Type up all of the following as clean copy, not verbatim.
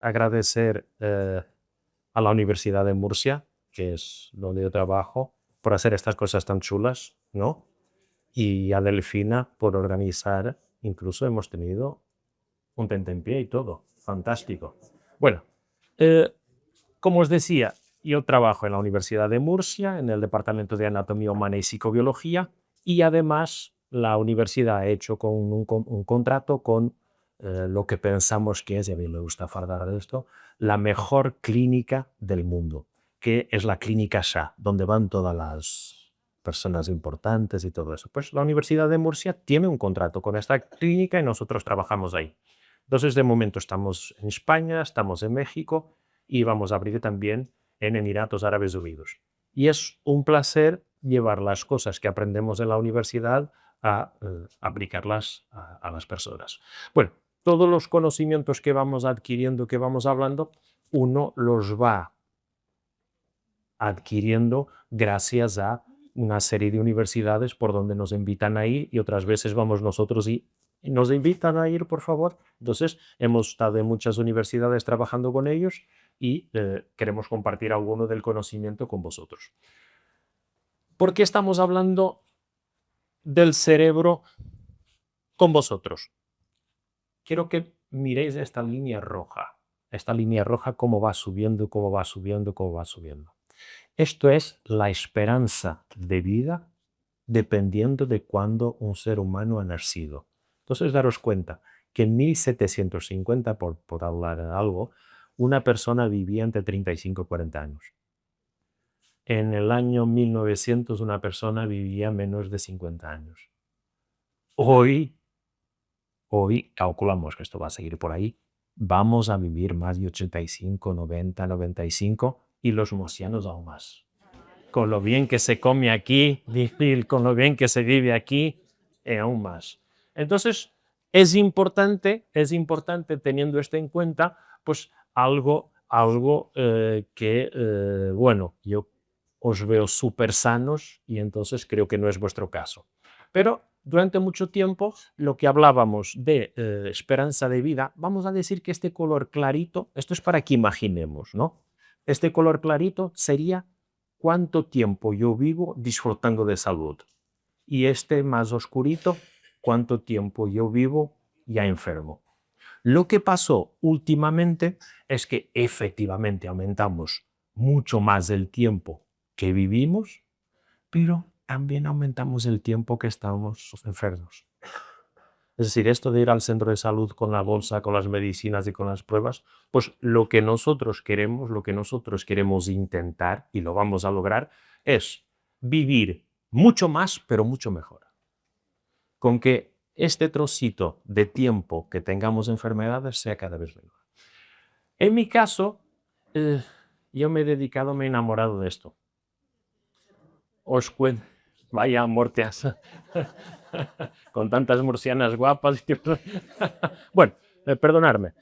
agradecer a la Universidad de Murcia, que es donde yo trabajo, por hacer estas cosas tan chulas, ¿no? Y a Delfina por organizar, incluso hemos tenido un tentempié y todo. Fantástico. Bueno, eh, como os decía, yo trabajo en la Universidad de Murcia, en el Departamento de Anatomía Humana y Psicobiología, y además la universidad ha hecho un contrato con lo que pensamos que es, y a mí me gusta fardar de esto, la mejor clínica del mundo, que es la Clínica SA, donde van todas las personas importantes y todo eso. Pues la Universidad de Murcia tiene un contrato con esta clínica y nosotros trabajamos ahí. Entonces, de momento estamos en España, estamos en México y vamos a abrir también en Emiratos Árabes Unidos. Y es un placer llevar las cosas que aprendemos en la universidad a aplicarlas a las personas. Bueno, todos los conocimientos que vamos adquiriendo, que vamos hablando, uno los va adquiriendo gracias a una serie de universidades por donde nos invitan a ir y otras veces vamos nosotros y nos invitan a ir, por favor. Entonces, hemos estado en muchas universidades trabajando con ellos y queremos compartir alguno del conocimiento con vosotros. ¿Por qué estamos hablando del cerebro con vosotros? Quiero que miréis esta línea roja, cómo va subiendo, cómo va subiendo, cómo va subiendo. Esto es la esperanza de vida dependiendo de cuándo un ser humano ha nacido. Entonces, daros cuenta que en 1750, por hablar de algo, una persona vivía entre 35 y 40 años. En el año 1900 una persona vivía menos de 50 años. Hoy calculamos que esto va a seguir por ahí, vamos a vivir más de 85, 90, 95 y los murcianos aún más. Con lo bien que se come aquí, con lo bien que se vive aquí, aún más. Entonces, es importante teniendo esto en cuenta, pues algo que, bueno, yo os veo súper sanos y entonces creo que no es vuestro caso. Pero durante mucho tiempo lo que hablábamos de esperanza de vida, vamos a decir que este color clarito, esto es para que imaginemos, ¿no? Este color clarito sería cuánto tiempo yo vivo disfrutando de salud. Y este más oscurito, cuánto tiempo yo vivo ya enfermo. Lo que pasó últimamente es que efectivamente aumentamos mucho más el tiempo que vivimos, pero también aumentamos el tiempo que estamos enfermos. Es decir, esto de ir al centro de salud con la bolsa, con las medicinas y con las pruebas, pues lo que nosotros queremos intentar, y lo vamos a lograr, es vivir mucho más, pero mucho mejor. Con que este trocito de tiempo que tengamos enfermedades sea cada vez menor. En mi caso, yo me he dedicado, me he enamorado de esto. Os cuento, vaya amor te has... con tantas murcianas guapas. Bueno, perdonadme.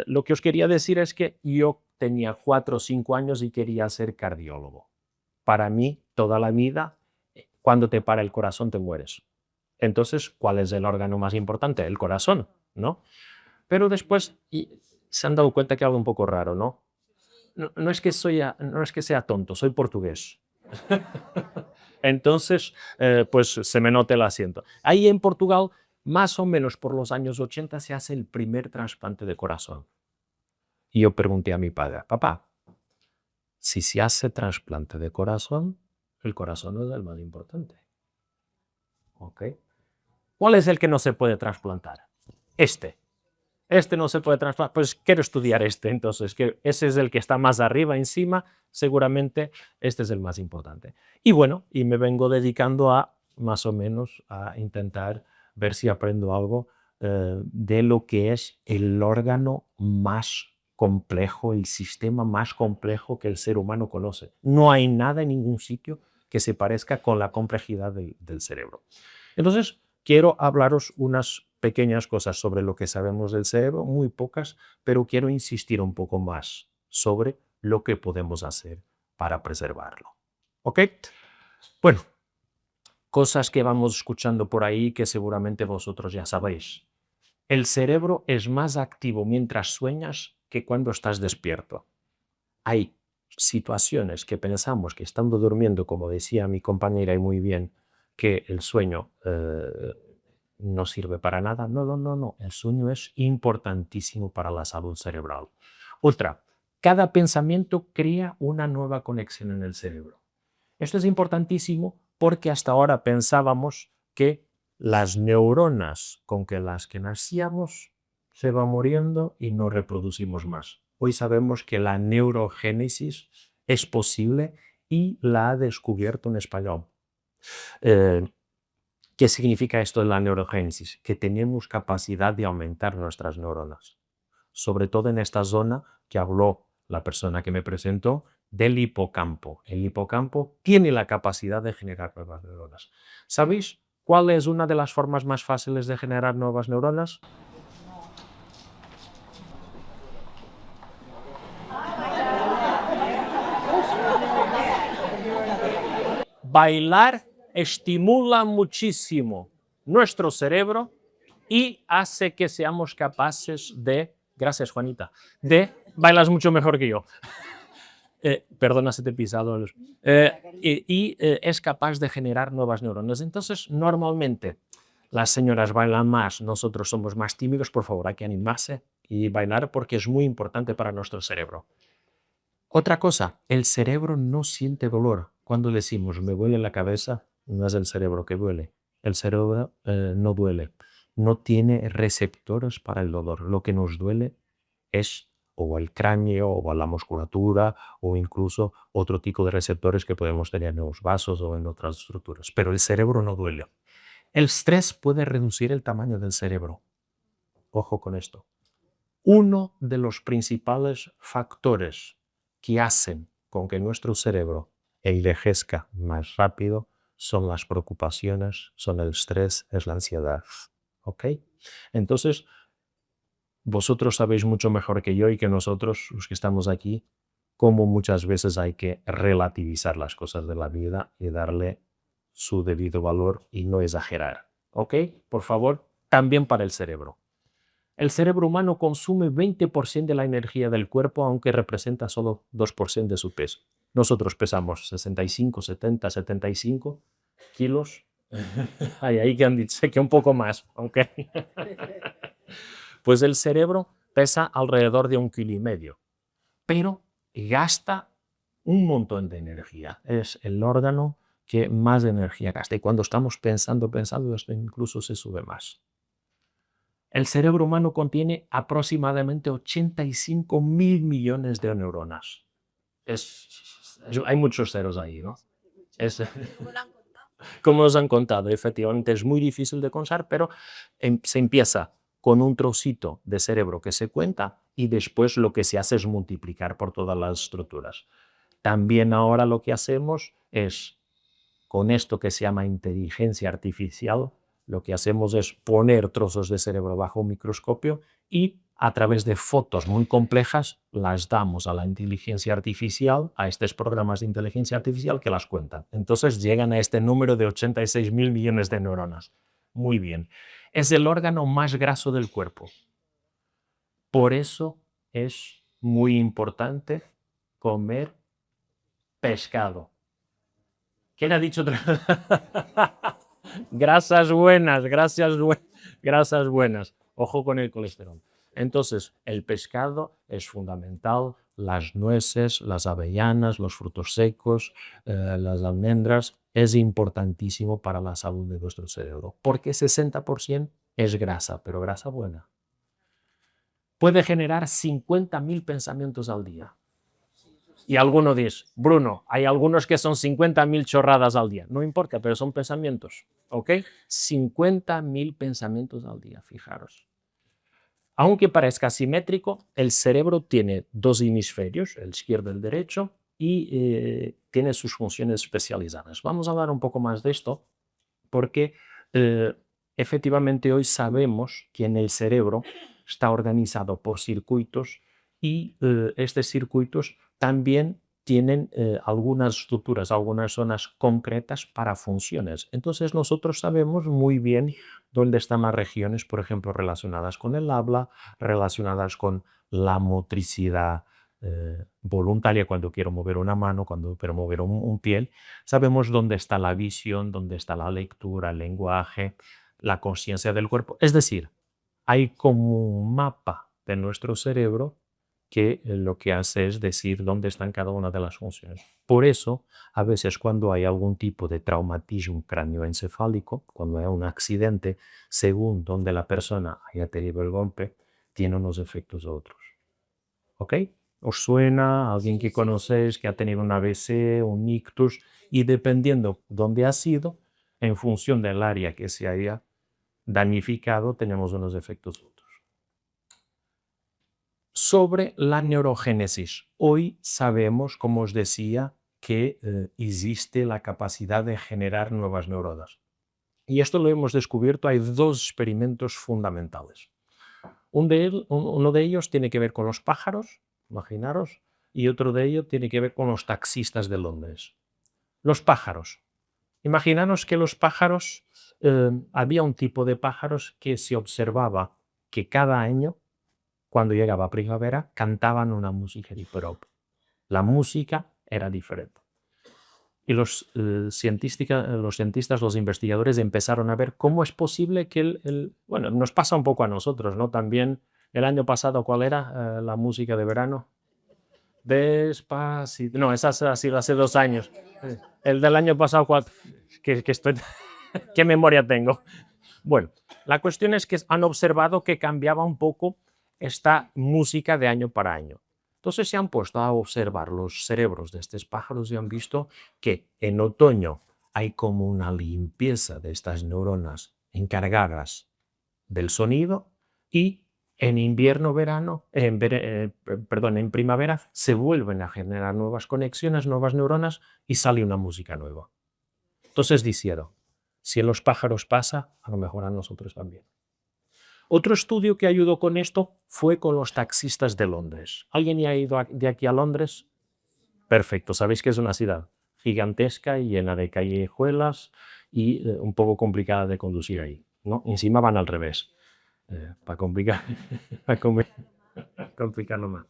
Lo que os quería decir es que yo tenía 4 o 5 años y quería ser cardiólogo. Para mí, toda la vida, cuando te para el corazón, te mueres. Entonces, ¿cuál es el órgano más importante? El corazón, ¿no? Pero después se han dado cuenta que algo un poco raro, ¿no? No es que sea tonto, soy portugués. Entonces, pues se me nota el asiento. Ahí en Portugal, más o menos por los años 80, se hace el primer trasplante de corazón. Y yo pregunté a mi padre, papá, si se hace trasplante de corazón, el corazón no es el más importante. ¿Ok? ¿Cuál es el que no se puede trasplantar? Este no se puede trasplantar, pues quiero estudiar este, entonces, que ese es el que está más arriba, encima, seguramente este es el más importante. Y bueno, y me vengo dedicando a, más o menos, a intentar ver si aprendo algo de lo que es el órgano más complejo, el sistema más complejo que el ser humano conoce. No hay nada en ningún sitio que se parezca con la complejidad del cerebro. Entonces, quiero hablaros unas pequeñas cosas sobre lo que sabemos del cerebro, muy pocas, pero quiero insistir un poco más sobre lo que podemos hacer para preservarlo. ¿Ok? Bueno, cosas que vamos escuchando por ahí que seguramente vosotros ya sabéis. El cerebro es más activo mientras sueñas que cuando estás despierto. Hay situaciones que pensamos que estando durmiendo, como decía mi compañera y muy bien, que el sueño no sirve para nada. No, no, no, no. El sueño es importantísimo para la salud cerebral. Otra, cada pensamiento crea una nueva conexión en el cerebro. Esto es importantísimo porque hasta ahora pensábamos que las neuronas con que las que nacíamos se van muriendo y no reproducimos más. Hoy sabemos que la neurogénesis es posible y la ha descubierto un español. ¿Qué significa esto de la neurogénesis? Que tenemos capacidad de aumentar nuestras neuronas, sobre todo en esta zona que habló la persona que me presentó del hipocampo. El hipocampo tiene la capacidad de generar nuevas neuronas. ¿Sabéis cuál es una de las formas más fáciles de generar nuevas neuronas? Bailar estimula muchísimo nuestro cerebro y hace que seamos capaces de, gracias Juanita, bailas mucho mejor que yo. Perdona si te he pisado. Es capaz de generar nuevas neuronas. Entonces, normalmente, las señoras bailan más, nosotros somos más tímidos. Por favor, hay que animarse y bailar porque es muy importante para nuestro cerebro. Otra cosa, el cerebro no siente dolor. Cuando decimos me duele la cabeza, no es el cerebro que duele. El cerebro no duele. No tiene receptores para el dolor. Lo que nos duele es o el cráneo o la musculatura o incluso otro tipo de receptores que podemos tener en los vasos o en otras estructuras. Pero el cerebro no duele. El estrés puede reducir el tamaño del cerebro. Ojo con esto. Uno de los principales factores que hacen con que nuestro cerebro envejezca más rápido son las preocupaciones, son el estrés, es la ansiedad. ¿Ok? Entonces, vosotros sabéis mucho mejor que yo y que nosotros, los que estamos aquí, cómo muchas veces hay que relativizar las cosas de la vida y darle su debido valor y no exagerar. ¿Ok? Por favor, también para el cerebro. El cerebro humano consume 20% de la energía del cuerpo, aunque representa solo 2% de su peso. Nosotros pesamos 65, 70, 75 kilos. Hay ahí que han dicho que un poco más, ¿ok? Pues el cerebro pesa alrededor de 1,5 kilos, pero gasta un montón de energía. Es el órgano que más energía gasta. Y cuando estamos pensando, esto incluso se sube más. El cerebro humano contiene aproximadamente 85.000 millones de neuronas. Hay muchos ceros ahí, ¿no? Como nos han contado, efectivamente es muy difícil de contar, pero se empieza con un trocito de cerebro que se cuenta y después lo que se hace es multiplicar por todas las estructuras. También ahora lo que hacemos es, con esto que se llama inteligencia artificial, lo que hacemos es poner trozos de cerebro bajo un microscopio y a través de fotos muy complejas las damos a la inteligencia artificial, a estos programas de inteligencia artificial que las cuentan. Entonces llegan a este número de 86.000 millones de neuronas. Muy bien. Es el órgano más graso del cuerpo. Por eso es muy importante comer pescado. ¿Quién ha dicho otra? Grasas buenas, grasas buenas. Ojo con el colesterol. Entonces, el pescado es fundamental, las nueces, las avellanas, los frutos secos, las almendras, es importantísimo para la salud de nuestro cerebro, porque 60% es grasa, pero grasa buena. Puede generar 50.000 pensamientos al día. Y alguno dice, Bruno, hay algunos que son 50.000 chorradas al día. No importa, pero son pensamientos, ¿ok? 50.000 pensamientos al día, fijaros. Aunque parezca simétrico, el cerebro tiene dos hemisferios, el izquierdo y el derecho, y tiene sus funciones especializadas. Vamos a hablar un poco más de esto, porque efectivamente hoy sabemos que en el cerebro está organizado por circuitos y estos circuitos también tienen algunas estructuras, algunas zonas concretas para funciones. Entonces nosotros sabemos muy bien dónde están las regiones, por ejemplo, relacionadas con el habla, relacionadas con la motricidad voluntaria, cuando quiero mover una mano, cuando quiero mover un pie. Sabemos dónde está la visión, dónde está la lectura, el lenguaje, la conciencia del cuerpo. Es decir, hay como un mapa de nuestro cerebro que lo que hace es decir dónde están cada una de las funciones. Por eso, a veces cuando hay algún tipo de traumatismo cráneoencefálico, cuando hay un accidente, según donde la persona haya tenido el golpe, tiene unos efectos otros. ¿Ok? ¿Os suena alguien que conocéis que ha tenido un ABC, un ictus? Y dependiendo dónde ha sido, en función del área que se haya damnificado, tenemos unos efectos otros. Sobre la neurogénesis. Hoy sabemos, como os decía, que existe la capacidad de generar nuevas neuronas. Y esto lo hemos descubierto, hay dos experimentos fundamentales. Uno de ellos tiene que ver con los pájaros, imaginaros, y otro de ellos tiene que ver con los taxistas de Londres. Los pájaros. Imaginaros que los pájaros, había un tipo de pájaros que se observaba que cada año, cuando llegaba primavera, cantaban una música diferente. La música era diferente. Y los cientistas, los investigadores empezaron a ver cómo es posible que bueno, nos pasa un poco a nosotros, ¿no? También el año pasado, ¿cuál era la música de verano? Despacito. No, esa ha sido hace 2 años. El del año pasado, ¿cuál? Estoy... ¿Qué memoria tengo? Bueno, la cuestión es que han observado que cambiaba un poco esta música de año para año. Entonces se han puesto a observar los cerebros de estos pájaros y han visto que en otoño hay como una limpieza de estas neuronas encargadas del sonido y en invierno, verano, en primavera se vuelven a generar nuevas conexiones, nuevas neuronas y sale una música nueva. Entonces dijeron, si en los pájaros pasa, a lo mejor a nosotros también. Otro estudio que ayudó con esto fue con los taxistas de Londres. ¿Alguien ya ha ido de aquí a Londres? Perfecto, sabéis que es una ciudad gigantesca y llena de callejuelas y un poco complicada de conducir ahí, ¿no? Encima van al revés, para complicar, para complicarlo más.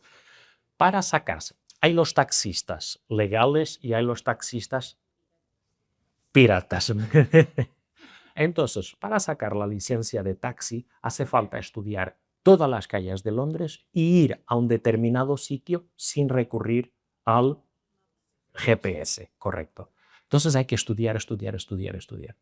Para sacarse, hay los taxistas legales y hay los taxistas piratas. Entonces, para sacar la licencia de taxi hace falta estudiar todas las calles de Londres y ir a un determinado sitio sin recurrir al GPS, correcto. Entonces hay que estudiar, estudiar, estudiar, estudiar.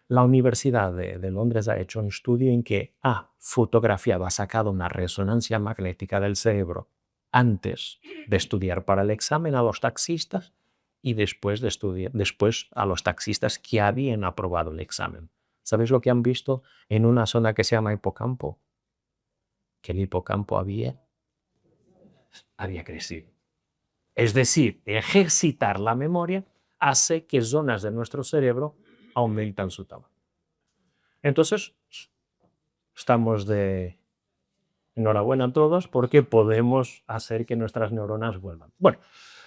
La Universidad de Londres ha hecho un estudio en que ha fotografiado, ha sacado una resonancia magnética del cerebro antes de estudiar para el examen a los taxistas y después a los taxistas que habían aprobado el examen. ¿Sabéis lo que han visto en una zona que se llama hipocampo? Que el hipocampo había crecido. Es decir, ejercitar la memoria hace que zonas de nuestro cerebro aumentan su tamaño. Entonces, estamos de enhorabuena a todos porque podemos hacer que nuestras neuronas vuelvan. Bueno,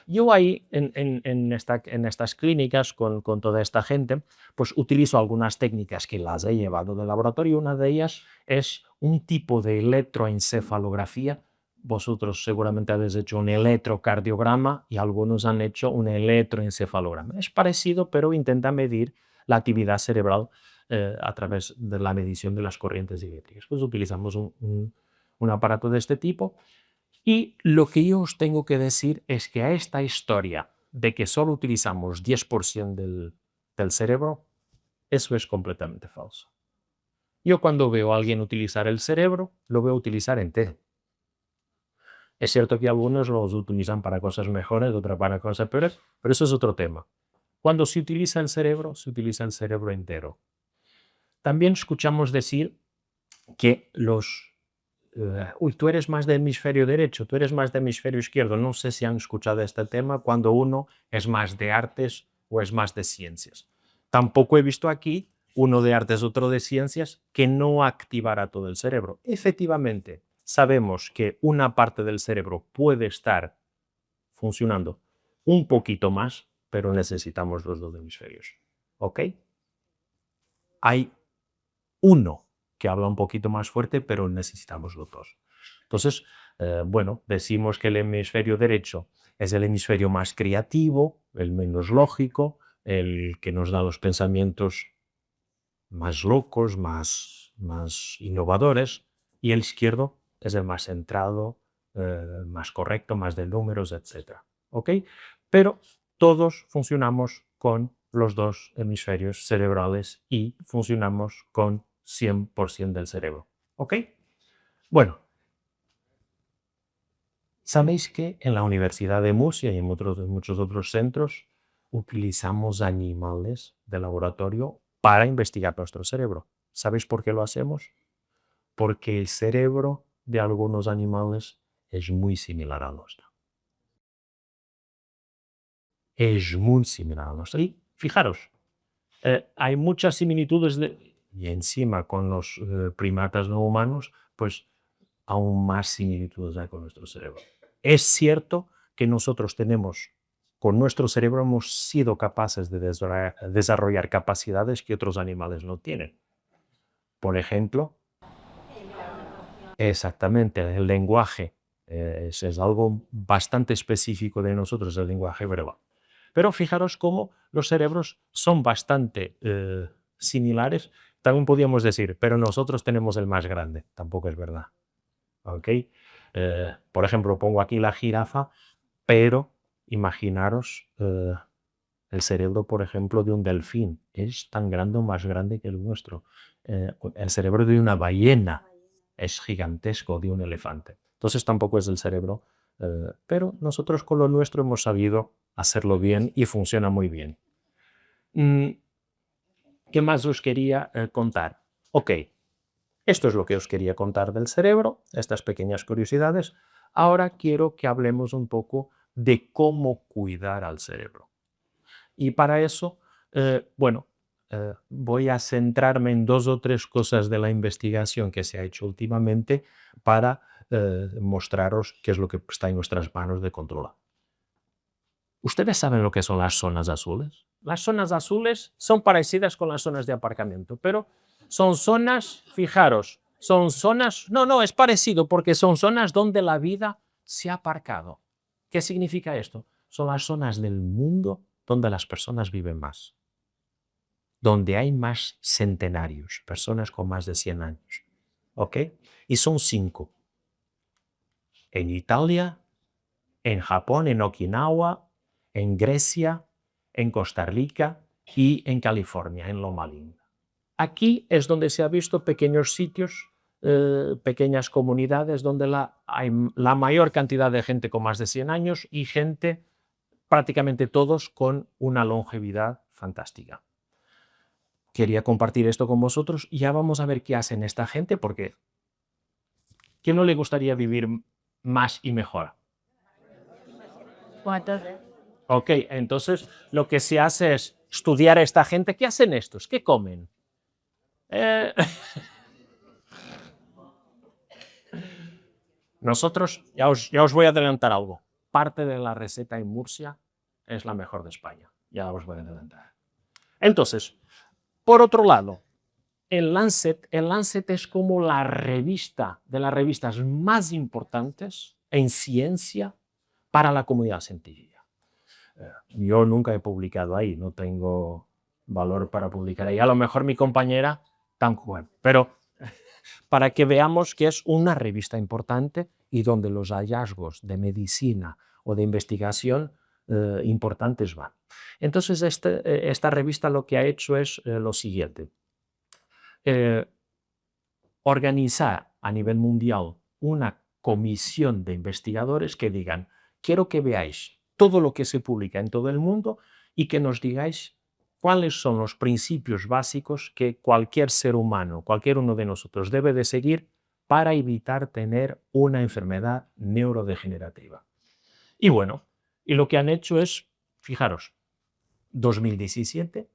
yo ahí en estas clínicas con toda esta gente, pues utilizo algunas técnicas que las he llevado del laboratorio. Una de ellas es un tipo de electroencefalografía. Vosotros seguramente habéis hecho un electrocardiograma y algunos han hecho un electroencefalograma. Es parecido, pero intenta medir la actividad cerebral a través de la medición de las corrientes eléctricas. Pues utilizamos un aparato de este tipo. Y lo que yo os tengo que decir es que a esta historia de que solo utilizamos 10% del cerebro, eso es completamente falso. Yo cuando veo a alguien utilizar el cerebro, lo veo utilizar entero. Es cierto que algunos los utilizan para cosas mejores, otras para cosas peores, pero eso es otro tema. Cuando se utiliza el cerebro entero. También escuchamos decir que tú eres más de hemisferio derecho, tú eres más de hemisferio izquierdo. No sé si han escuchado este tema, cuando uno es más de artes o es más de ciencias. Tampoco he visto aquí uno de artes, otro de ciencias, que no activará todo el cerebro. Efectivamente, sabemos que una parte del cerebro puede estar funcionando un poquito más, pero necesitamos los dos hemisferios. ¿Ok? Hay uno que habla un poquito más fuerte, pero necesitamos los dos. Entonces, bueno, decimos que el hemisferio derecho es el hemisferio más creativo, el menos lógico, el que nos da los pensamientos más locos, más innovadores, y el izquierdo es el más centrado, más correcto, más de números, etc. ¿Ok? Pero todos funcionamos con los dos hemisferios cerebrales y funcionamos con 100% del cerebro. ¿Ok? Bueno, sabéis que en la Universidad de Murcia y en muchos otros centros utilizamos animales de laboratorio para investigar nuestro cerebro. ¿Sabéis por qué lo hacemos? Porque el cerebro de algunos animales es muy similar al nuestro. Es muy similar al nuestro. Y fijaros, hay muchas similitudes y encima con los primatas no humanos, pues aún más similitudes hay con nuestro cerebro. Es cierto que nosotros tenemos, con nuestro cerebro hemos sido capaces de desarrollar capacidades que otros animales no tienen. Por ejemplo, exactamente, el lenguaje es algo bastante específico de nosotros, el lenguaje verbal. Pero fijaros cómo los cerebros son bastante similares. También podríamos decir, pero nosotros tenemos el más grande. Tampoco es verdad. ¿Ok? Por ejemplo, pongo aquí la jirafa, pero imaginaros el cerebro, por ejemplo, de un delfín. Es tan grande o más grande que el nuestro. El cerebro de una ballena es gigantesco, de un elefante. Entonces tampoco es el cerebro, pero nosotros con lo nuestro hemos sabido hacerlo bien y funciona muy bien. ¿Qué más os quería contar? Ok, esto es lo que os quería contar del cerebro, estas pequeñas curiosidades. Ahora quiero que hablemos un poco de cómo cuidar al cerebro. Y para eso, bueno, voy a centrarme en dos o tres cosas de la investigación que se ha hecho últimamente para mostraros qué es lo que está en nuestras manos de controlar. ¿Ustedes saben lo que son las zonas azules? Las zonas azules son parecidas con las zonas de aparcamiento, pero son zonas, fijaros, son zonas, no, es parecido porque son zonas donde la vida se ha aparcado. ¿Qué significa esto? Son las zonas del mundo donde las personas viven más, donde hay más centenarios, personas con más de 100 años. ¿Ok? Y son 5. En Italia, en Japón, en Okinawa, en Grecia, en Costa Rica y en California, en Loma Linda. Aquí es donde se ha visto pequeños sitios, pequeñas comunidades donde hay la mayor cantidad de gente con más de 100 años y gente, prácticamente todos, con una longevidad fantástica. Quería compartir esto con vosotros y ya vamos a ver qué hacen esta gente, porque ¿quién no le gustaría vivir más y mejor? Ok, entonces lo que se hace es estudiar a esta gente. ¿Qué hacen estos? ¿Qué comen? Nosotros, ya os voy a adelantar algo. Parte de la receta en Murcia es la mejor de España. Ya os voy a adelantar. Entonces, por otro lado, el Lancet es como la revista de las revistas más importantes en ciencia para la comunidad científica. Yo nunca he publicado ahí, no tengo valor para publicar ahí. A lo mejor mi compañera tampoco, pero para que veamos que es una revista importante y donde los hallazgos de medicina o de investigación importantes van. Entonces, esta revista lo que ha hecho es lo siguiente. Organizar a nivel mundial una comisión de investigadores que digan, quiero que veáis todo lo que se publica en todo el mundo y que nos digáis cuáles son los principios básicos que cualquier ser humano, cualquier uno de nosotros debe de seguir para evitar tener una enfermedad neurodegenerativa. Y bueno, y lo que han hecho es, fijaros, 2017,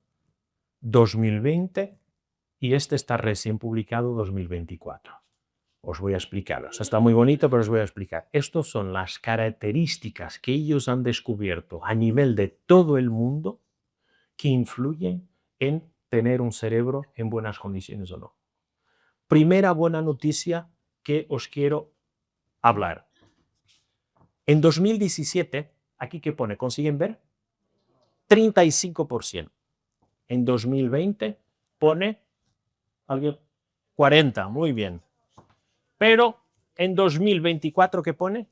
2020 y este está recién publicado 2024. Os voy a explicarlos. Está muy bonito, pero os voy a explicar. Estas son las características que ellos han descubierto a nivel de todo el mundo que influyen en tener un cerebro en buenas condiciones o no. Primera buena noticia que os quiero hablar. En 2017, aquí que pone, ¿consiguen ver? 35%. En 2020 pone, ¿alguien? 40, muy bien. Pero en 2024, ¿qué pone?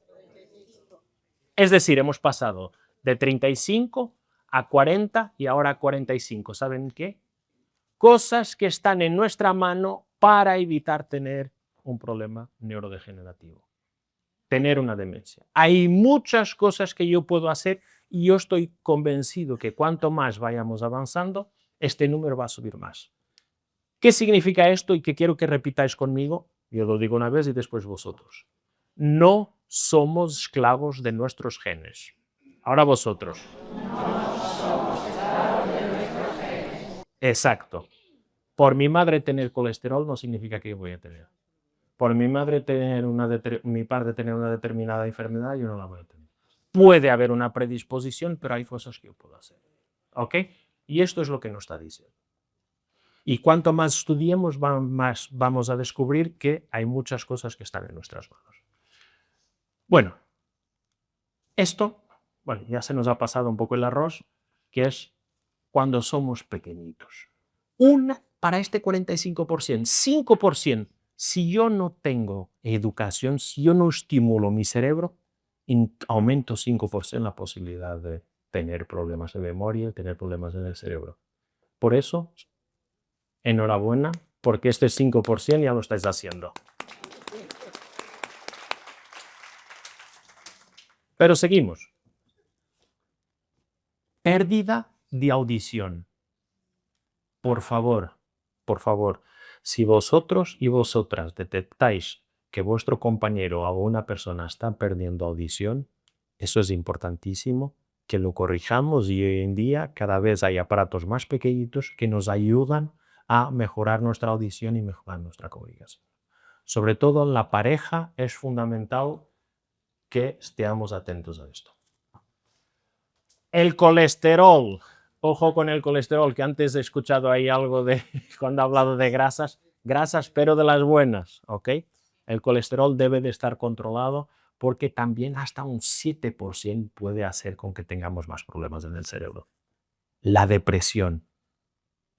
Es decir, hemos pasado de 35 a 40 y ahora a 45. ¿Saben qué? Cosas que están en nuestra mano para evitar tener un problema neurodegenerativo, tener una demencia. Hay muchas cosas que yo puedo hacer y yo estoy convencido que cuanto más vayamos avanzando, este número va a subir más. ¿Qué significa esto y que quiero que repitáis conmigo? Yo lo digo una vez y después vosotros. No somos esclavos de nuestros genes. Ahora vosotros. Exacto. Por mi madre tener colesterol no significa que yo voy a tener. Por mi madre tener mi padre tener una determinada enfermedad, yo no la voy a tener. Puede haber una predisposición, pero hay cosas que yo puedo hacer. ¿Ok? Y esto es lo que nos está diciendo. Y cuanto más estudiemos, más vamos a descubrir que hay muchas cosas que están en nuestras manos. Bueno, esto, bueno, ya se nos ha pasado un poco el arroz, que es cuando somos pequeñitos. Para este 45%, 5%, si yo no tengo educación, si yo no estimulo mi cerebro, aumento 5% la posibilidad de tener problemas de memoria, tener problemas en el cerebro. Por eso, enhorabuena, porque este 5% ya lo estáis haciendo. Pero seguimos. Pérdida de audición. Por favor, si vosotros y vosotras detectáis que vuestro compañero o una persona está perdiendo audición, eso es importantísimo, que lo corrijamos y hoy en día cada vez hay aparatos más pequeñitos que nos ayudan a mejorar nuestra audición y mejorar nuestra comunicación. Sobre todo en la pareja es fundamental que estemos atentos a esto. El colesterol. Ojo con el colesterol, que antes he escuchado ahí algo de cuando he hablado de grasas, pero de las buenas, ¿ok? El colesterol debe de estar controlado porque también hasta un 7% puede hacer con que tengamos más problemas en el cerebro. La depresión,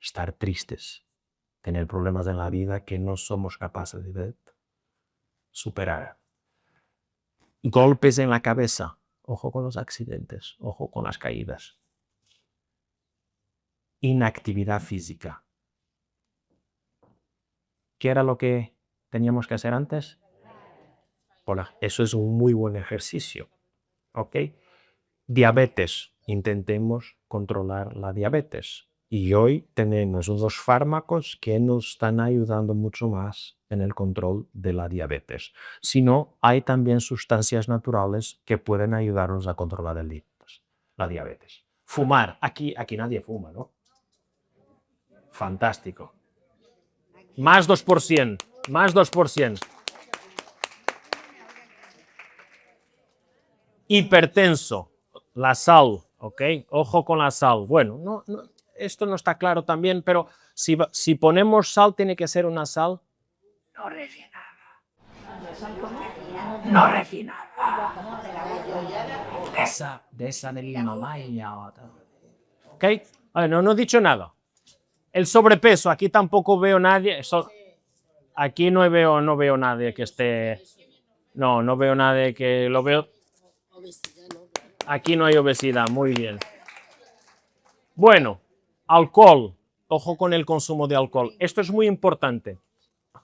estar tristes, tener problemas en la vida que no somos capaces de superar. Golpes en la cabeza, ojo con los accidentes, ojo con las caídas. Inactividad física. ¿Qué era lo que teníamos que hacer antes? Hola, eso es un muy buen ejercicio. ¿Ok? Diabetes. Intentemos controlar la diabetes. Y hoy tenemos unos fármacos que nos están ayudando mucho más en el control de la diabetes. Si no, hay también sustancias naturales que pueden ayudarnos a controlar la diabetes. Fumar. Aquí nadie fuma, ¿no? Fantástico. Más 2%. Más 2%. Hipertenso, la sal, ¿ok? Ojo con la sal. Bueno, esto no está claro también, pero si ponemos sal, tiene que ser una sal no refinada. No refinada. De esa del Himalaya. ¿Ok? No he dicho nada. El sobrepeso, aquí tampoco veo nadie. Aquí no veo nadie que esté. No veo nadie que lo veo. Aquí no hay obesidad, muy bien. Bueno, alcohol. Ojo con el consumo de alcohol. Esto es muy importante.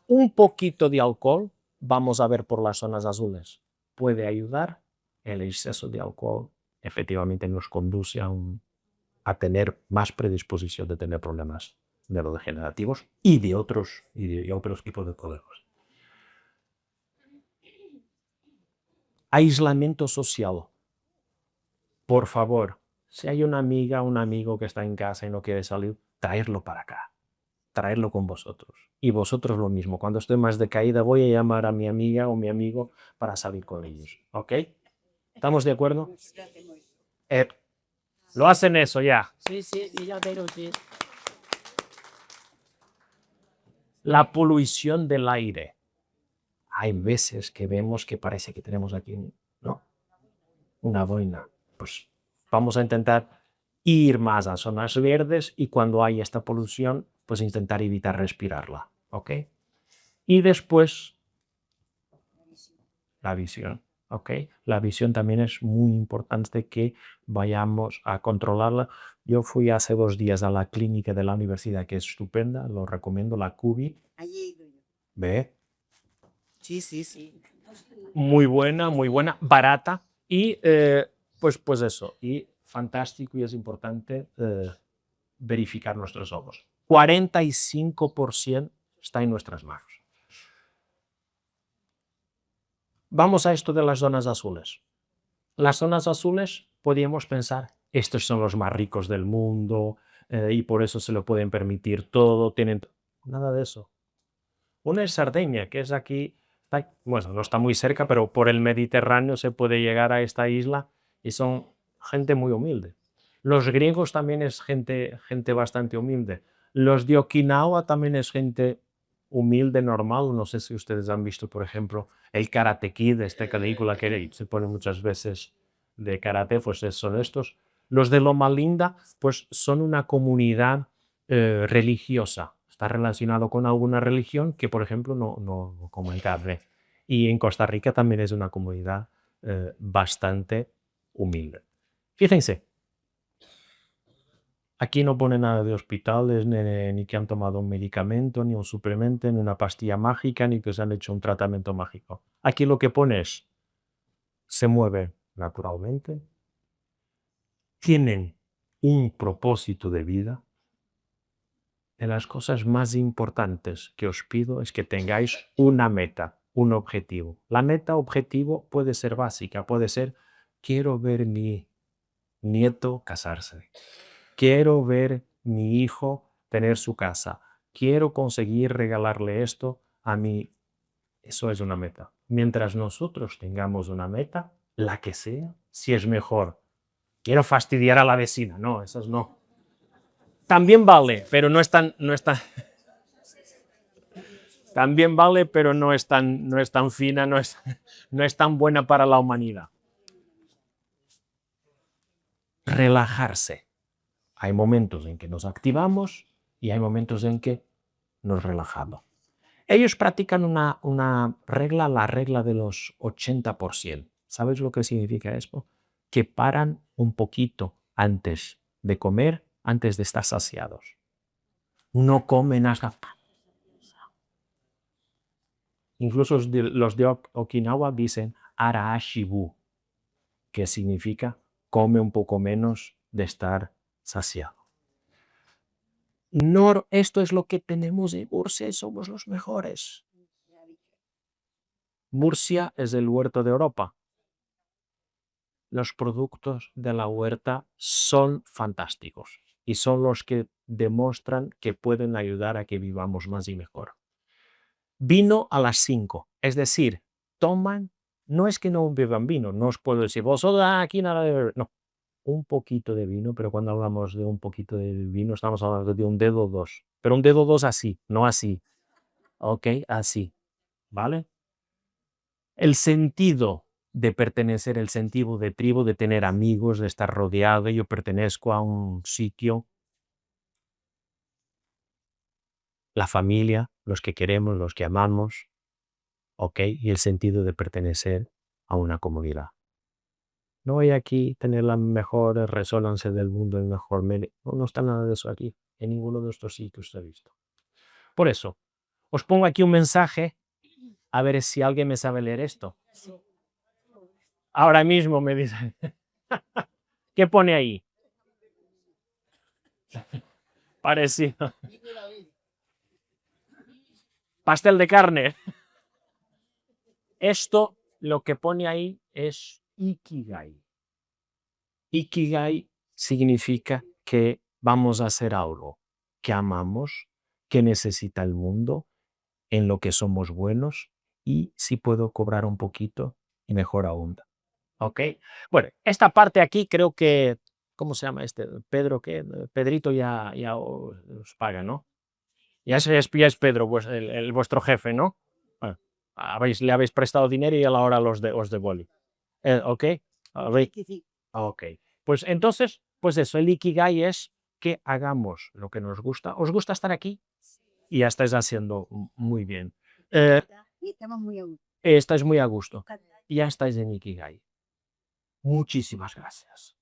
Un poquito de alcohol, vamos a ver por las zonas azules, puede ayudar. El exceso de alcohol efectivamente nos conduce a tener más predisposición de tener problemas neurodegenerativos y de otros tipos de problemas. Aislamiento social. Por favor, si hay una amiga o un amigo que está en casa y no quiere salir, traerlo para acá. traerlo con vosotros. Y vosotros lo mismo. Cuando estoy más decaída, voy a llamar a mi amiga o mi amigo para salir con ellos. ¿Ok? ¿Estamos de acuerdo? Eh, lo hacen eso ya. Sí, sí, y ya tengo que... La polución del aire. Hay veces que vemos que parece que tenemos aquí, ¿no? Una boina. Pues vamos a intentar ir más a zonas verdes y cuando hay esta polución, pues intentar evitar respirarla. ¿Ok? Y después, la visión. ¿Ok? La visión también es muy importante que vayamos a controlarla. Yo fui hace 2 días a la clínica de la universidad, que es estupenda, lo recomiendo, la CUBI. Allí he ido yo. Ve, Sí, sí, sí. muy buena, barata y pues eso, y fantástico y es importante verificar nuestros ojos. 45% está en nuestras manos. Vamos a esto de las zonas azules. Las zonas azules podríamos pensar, estos son los más ricos del mundo y por eso se lo pueden permitir todo, tienen nada de eso. Una es Sardeña, que es aquí, bueno, no está muy cerca, pero por el Mediterráneo se puede llegar a esta isla y son gente muy humilde. Los griegos también es gente bastante humilde. Los de Okinawa también es gente humilde, normal. No sé si ustedes han visto, por ejemplo, el Karate Kid, esta película que se pone muchas veces de karate, pues son estos. Los de Loma Linda, pues son una comunidad religiosa. Está relacionado con alguna religión que, por ejemplo, no comen carne. Y en Costa Rica también es una comunidad bastante humilde. Fíjense, aquí no pone nada de hospitales, ni que han tomado un medicamento, ni un suplemento, ni una pastilla mágica, ni que se han hecho un tratamiento mágico. Aquí lo que pone es, se mueve naturalmente, tienen un propósito de vida. De las cosas más importantes que os pido es que tengáis una meta, un objetivo. La meta objetivo puede ser básica, puede ser, quiero ver mi nieto casarse, quiero ver mi hijo tener su casa, quiero conseguir regalarle esto a mí. Eso es una meta. Mientras nosotros tengamos una meta, la que sea, si es mejor. Quiero fastidiar a la vecina, no, esas no. También vale, pero no es tan, también vale, pero no es tan fina, no es tan buena para la humanidad. Relajarse. Hay momentos en que nos activamos y hay momentos en que nos relajamos. Ellos practican una regla, la regla de los 80%. ¿Sabes lo que significa esto? Que paran un poquito antes de comer, antes de estar saciados. No comen hasta... Incluso los de Okinawa dicen arashibu, que significa come un poco menos de estar saciado. No, esto es lo que tenemos en Murcia y somos los mejores. Murcia es el huerto de Europa. Los productos de la huerta son fantásticos y son los que demuestran que pueden ayudar a que vivamos más y mejor. Vino a las 5, es decir, toman, no es que no beban vino, no os puedo decir, vosotros aquí nada de beber, no, un poquito de vino, pero cuando hablamos de un poquito de vino estamos hablando de un dedo o dos, pero un dedo o dos así, no así, ¿ok? Así, ¿vale? El sentido de pertenecer, el sentido de tribu, de tener amigos, de estar rodeado, yo pertenezco a un sitio, la familia, los que queremos, los que amamos, ¿ok? Y el sentido de pertenecer a una comunidad. No hay aquí tener la mejor resonancia del mundo, el mejor medio. No está nada de eso aquí, en ninguno de estos sitios se ha visto. Por eso, os pongo aquí un mensaje, a ver si alguien me sabe leer esto. Ahora mismo me dice, ¿qué pone ahí? Parecido. Pastel de carne. Esto, lo que pone ahí es Ikigai. Ikigai significa que vamos a hacer algo que amamos, qué necesita el mundo, en lo que somos buenos y si puedo cobrar un poquito y mejor aún. ¿Ok? Bueno, esta parte aquí creo que, ¿cómo se llama este? Pedro, ¿qué? Pedrito ya os paga, ¿no? Ya es Pedro, vuestro jefe, ¿no? Bueno, le habéis prestado dinero y a la hora os devuelve. ¿Ok? Habéis- Sí, sí. Ok. Pues entonces, pues eso, el Ikigai es que hagamos lo que nos gusta. ¿Os gusta estar aquí? Y ya estáis haciendo muy bien. Eh, Y estamos muy a gusto. estáis muy a gusto. Ya estáis en Ikigai. Muchísimas gracias.